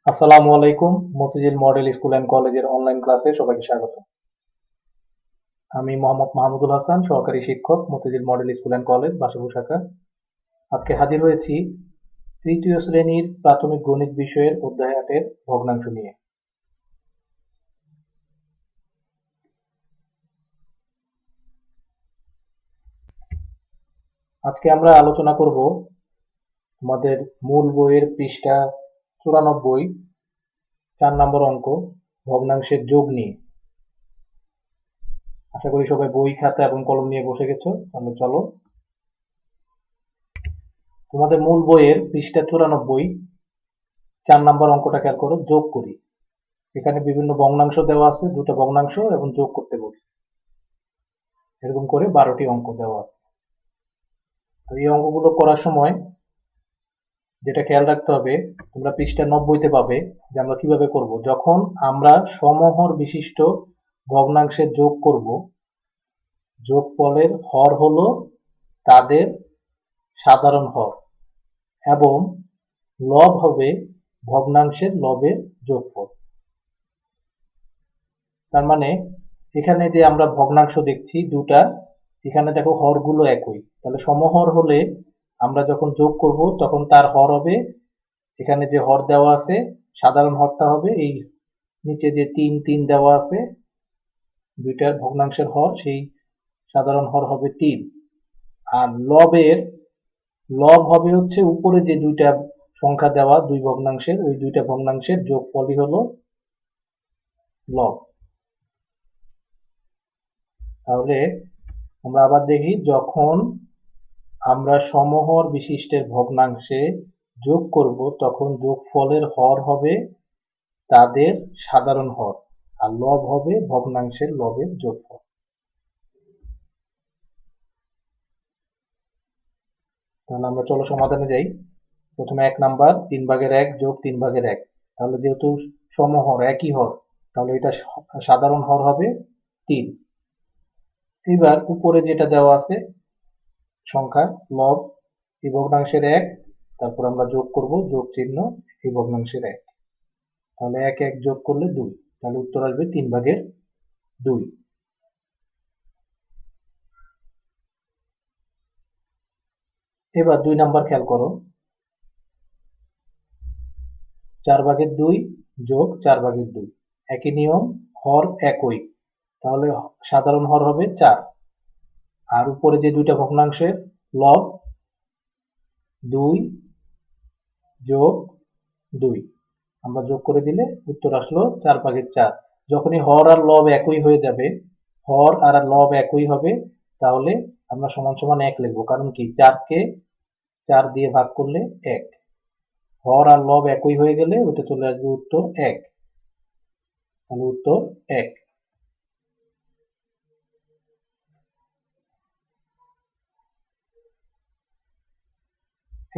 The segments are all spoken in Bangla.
আসসালামু আলাইকুম। মতিঝিল মডেল স্কুল অ্যান্ড কলেজের অনলাইন ক্লাসে সবাইকে স্বাগত। আমি মোহাম্মদ মাহমুদুল হাসান, সহকারী শিক্ষক, Motijheel model school and college, Basabo শাখা। আজকে হাজির হয়েছি তৃতীয় শ্রেণীর প্রাথমিক গণিত বিষয়ের অধ্যায় ৮-এর ভগ্নাংশ নিয়ে। আজকে আমরা আলোচনা করব আমাদের মূল বইয়ের পৃষ্ঠা ৯৪, ৪ নম্বর অঙ্ক, ভগ্নাংশের যোগ নিয়ে। আশা করি সবাই বই, খাতা এবং কলম নিয়ে বসে গেছো। তাহলে চলো, তোমাদের মূল বইয়ের পৃষ্ঠা ৯৪, ৪ নম্বর অঙ্কটা খেয়াল করো, যোগ করি। এখানে বিভিন্ন ভগ্নাংশ দেওয়া আছে, দুটো ভগ্নাংশ এবং যোগ করতে বলছে। এরকম করে 12টি অঙ্ক দেওয়া আছে। তো এই অঙ্কগুলো করার সময় যেটা খেয়াল রাখতে হবে, তোমরা পৃষ্ঠা ৯০-তে পাবে যে আমরা কিভাবে করব। যখন আমরা সমহর বিশিষ্ট ভগ্নাংশের যোগ করব, যোগফলের হর হলো তাদের সাধারণ হর এবং লব হবে ভগ্নাংশের লবের যোগফল। তার মানে এখানে যে আমরা ভগ্নাংশ দেখছি দুটা, এখানে দেখো হরগুলো একই, তাহলে সমহর হলে আমরা যখন যোগ করব তখন তার হর হবে, এখানে যে হর দেওয়া আছে সাধারণ হরটা হবে এই নিচে যে ৩ দেওয়া আছে দুইটার ভগ্নাংশের হর, সেই সাধারণ হর হবে ৩। আর লব হবে হচ্ছে উপরে যে দুইটা সংখ্যা দেওয়া দুই ভগ্নাংশের, ওই দুইটা ভগ্নাংশের যোগফলই হলো লব। তাহলে আমরা আবার দেখি, যখন আমরা সমহর বিশিষ্টের ভগ্নাংশে যোগ করব তখন যোগফলের হর হবে তাদের সাধারণ হর আর লব হবে ভগ্নাংশের লবের যোগফল। তাহলে আমরা চলো সমাধানে যাই। প্রথমে ১ নাম্বার, ৩/১ যোগ ৩/১। তাহলে যেহেতু সমহর একই হর, তাহলে এটা সাধারণ হর হবে ৩। এবার উপরে যেটা দেওয়া আছে সংখ্যা লব এই ভগ্নাংশের ১, তারপর আমরা যোগ করব যোগ চিহ্ন এই ভগ্নাংশের ১, তাহলে ১ যোগ করলে ২, তাহলে উত্তর আসবে ৩/২। এবার ২ নাম্বার খেয়াল করো, ৪/২ যোগ ৪/২, একই নিয়ম, হর একই, তাহলে সাধারণ হর হবে ৪। আর উপরে যে দুইটা ভগ্নাংশের লব ২ যোগ ২, আমরা যোগ করে দিলে উত্তর আসলো ৪/৪। যখনই হর আর লব একই হয়ে যাবে, হর আর লব একই হবে, তাহলে আমরা সমান সমান ১ লিখবো। কারণ কি, ৪কে ৪ দিয়ে ভাগ করলে ১, হর আর লব একই হয়ে গেলে ওইটা চলে আসবে উত্তর ১, তাহলে উত্তর ১।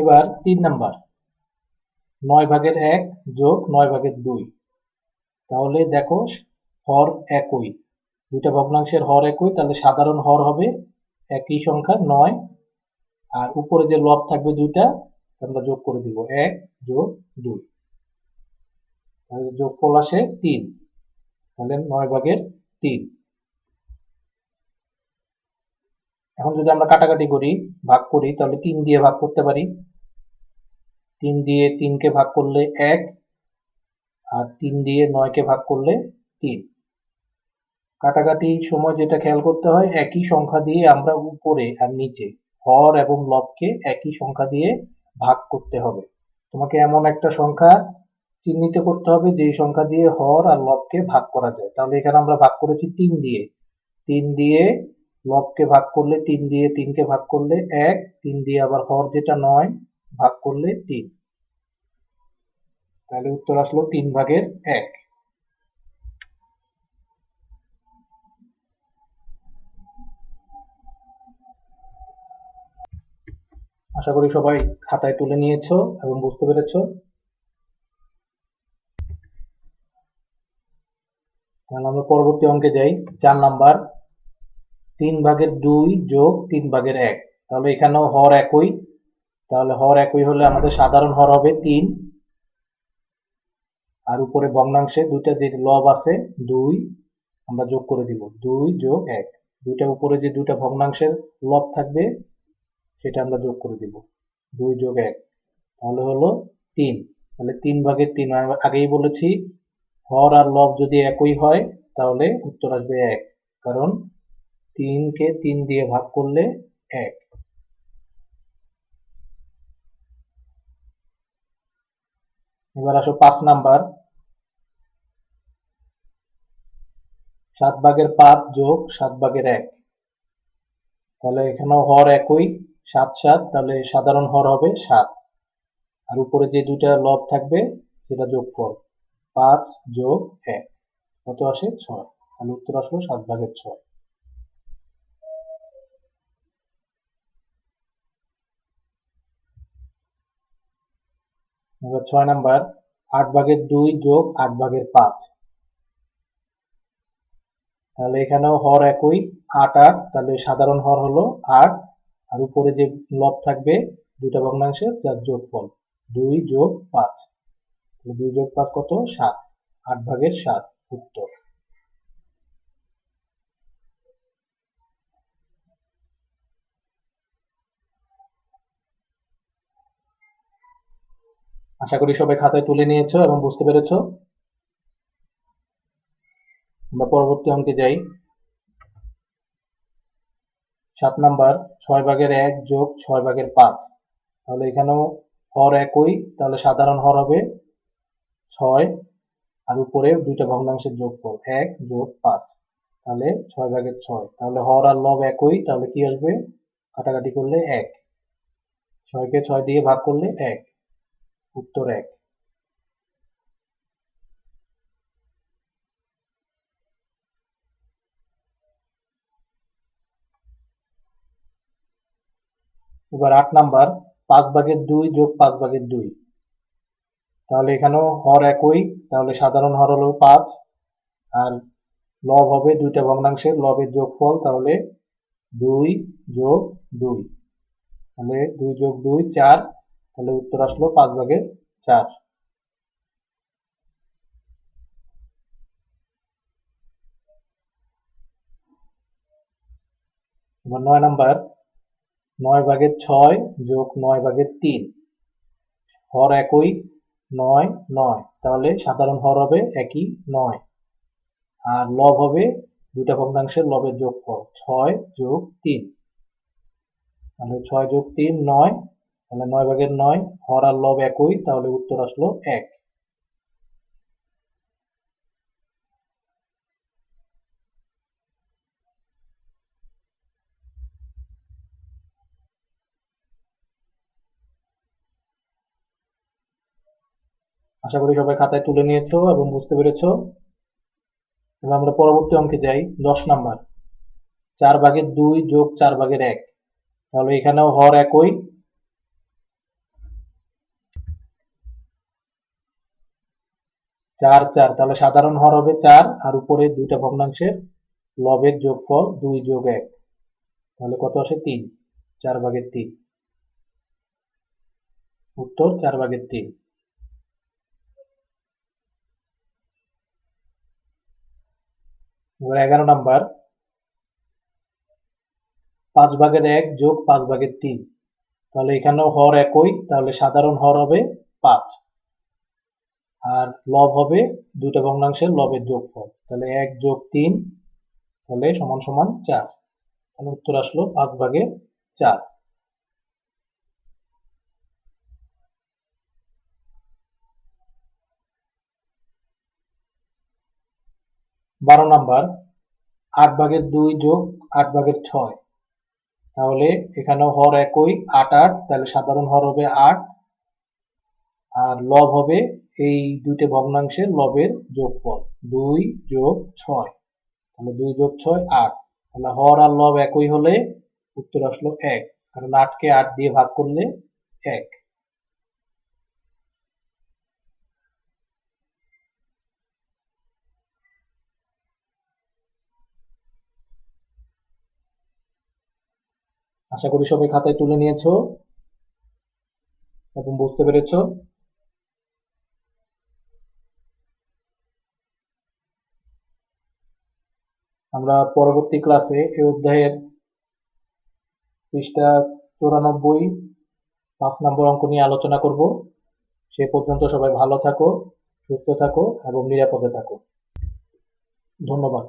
এবার ৩ নাম্বার, ৯/১ যোগ ৯/২, তাহলে দেখো হর একই, দুইটা ভগ্নাংশের হর একই, তাহলে সাধারণ হর হবে একই সংখ্যা ৯, আর উপরে যে লব থাকবে দুইটা আমরা যোগ করে দিব ১ যোগ ২, তাহলে যোগফল আসে ৩, তাহলে ৯/৩। এখন যদি আমরা কাটাকাটি করি, ভাগ করি, তাহলে ৩ দিয়ে ভাগ করতে পারি। ৩ দিয়ে ৩কে ভাগ করলে ১, আর ৩ দিয়ে ৯কে ভাগ করলে ৩। কাটাকাটির সময় যেটা খেয়াল করতে হয়, একই সংখ্যা দিয়ে আমরা উপরে আর নিচে হর এবং লবকে একই সংখ্যা দিয়ে ভাগ করতে হবে। তোমাকে এমন একটা সংখ্যা চিহ্নিত করতে হবে যেই সংখ্যা দিয়ে হর আর লবকে ভাগ করা যায়। তাহলে এখানে আমরা ভাগ করেছি ৩ দিয়ে, ৩ দিয়ে লবকে ভাগ করলে ৩ দিয়ে ৩কে ভাগ করলে ১, ৩ দিয়ে আবার হর যেটা ৯ ভাগ করলে ৩, তাহলে উত্তর আসলো ৩/১। আশা করি সবাই খাতায় তুলে নিয়েছো এবং বুঝতে পেরেছো। তাহলে আমরা পরবর্তী অঙ্কে যাই। ৪ নাম্বার, ৩/২ যোগ ৩/১, তাহলে এখানেও হর একই, তাহলে হর একই হলে আমাদের সাধারণ হর হবে ৩, আর উপরে ভগ্নাংশে দুইটা যে লব আছে 2 আমরা যোগ করে দিব, 2 যোগ 1, দুইটা উপরে যে দুইটা ভগ্নাংশের লব থাকবে সেটা আমরা যোগ করে দিব, 2 যোগ 1 তাহলে হলো 3। তাহলে 3/3, আমি আগেই বলেছি হর আর লব যদি একই হয় তাহলে উত্তর আসবে 1, কারণ 3 কে 3 দিয়ে ভাগ করলে 1। এবার আসো 5 নাম্বার, 7/5 যোগ 7/1, তাহলে এখানেও হর একই 7 7, তাহলে সাধারণ হর হবে 7, আর উপরে যে দুইটা লব থাকবে সেটা যোগফল 5 যোগ 1 কত আসে 6, তাহলে উত্তর আসলো 7/6। এবার 6 নাম্বার, 8/2 যোগ 8/5, তাহলে এখানেও হর একই 8 8, তাহলে সাধারণ হর হলো 8, আর উপরে যে লব থাকবে দুইটা ভগ্নাংশের যার যোগফল 2 যোগ 5, 2 যোগ 5 কত 7, 8/7 উত্তর। আশা করি সবাই খাতায় তুলে নিয়েছো এবং বুঝতে পেরেছো। আমরা পরবর্তী অঙ্কে যাই। 7 নাম্বার, 6/1 যোগ 6/5, তাহলে এখানেও হর একই, তাহলে সাধারণ হর হবে 6, আর উপরে দুইটা ভগ্নাংশের যোগফল 1 যোগ 5, তাহলে 6/6, তাহলে হর আর লব একই, তাহলে কি আসবে কাটাকাটি করলে 1, 6 কে 6 দিয়ে ভাগ করলে 1, উত্তর 1। এবার 8 নাম্বার, 5/2 যোগ 5/2, তাহলে এখানেও হর একই, তাহলে সাধারণ হর হলো 5, আর লব হবে দুইটা ভগ্নাংশের লবের যোগফল, তাহলে 2 যোগ 2, তাহলে 2 যোগ 2 4, তাহলে উত্তর আসলো 5/4। এবার 9 নাম্বার, 9/6 যোগ 9/3, হর একই 9 9, তাহলে সাধারণ হর হবে একই 9, আর লব হবে দুইটা ভগ্নাংশের লবের যোগফল 6 যোগ 3, তাহলে 6 যোগ 3 9, তাহলে 9/9, হর আর লব একই, তাহলে উত্তর আসলো 1। আশা করি সবাই খাতায় তুলে নিয়েছো এবং বুঝতে পেরেছো। এবার আমরা পরবর্তী অঙ্কে যাই। 10 নাম্বার, 4/2 যোগ 4/1, তাহলে এখানেও হর একই, 4 4, তাহলে সাধারণ হর হবে 4, আর উপরে দুইটা ভগ্নাংশের লবের যোগফল 2 যোগ 1, তাহলে কত আসে 3, 4/3, উত্তর 4/3। এবার 11 নাম্বার, 5/1 যোগ 5/3, তাহলে এখানেও হর একই, তাহলে সাধারণ হর হবে 5, আর লব হবে দুইটা ভগ্নাংশের লবের যোগফল, তাহলে 1 যোগ 3, তাহলে সমান সমান 4, তাহলে উত্তর আসলো 5/4। 12 নাম্বার, 8/2 যোগ 8/6, তাহলে এখানেও হর একই 8 8, তাহলে সাধারণ হর হবে 8, আর লব হবে এই দুইটা ভগ্নাংশের লবের যোগফল 2 যোগ 6, তাহলে 2 যোগ 6 8, তাহলে হর আর লব একই হলে উত্তর আসলো 1, কারণ 8 কে 8 দিয়ে ভাগ করলে 1। আশা করি সবাই খাতায় তুলে নিয়েছো এবং বুঝতে পেরেছো। আমরা পরবর্তী ক্লাসে এই অধ্যায়ের পৃষ্ঠা 94 5 নম্বর অঙ্ক নিয়ে আলোচনা করব। সে পর্যন্ত সবাই ভালো থাকো, সুস্থ থাকো এবং নিরাপদে থাকো। ধন্যবাদ।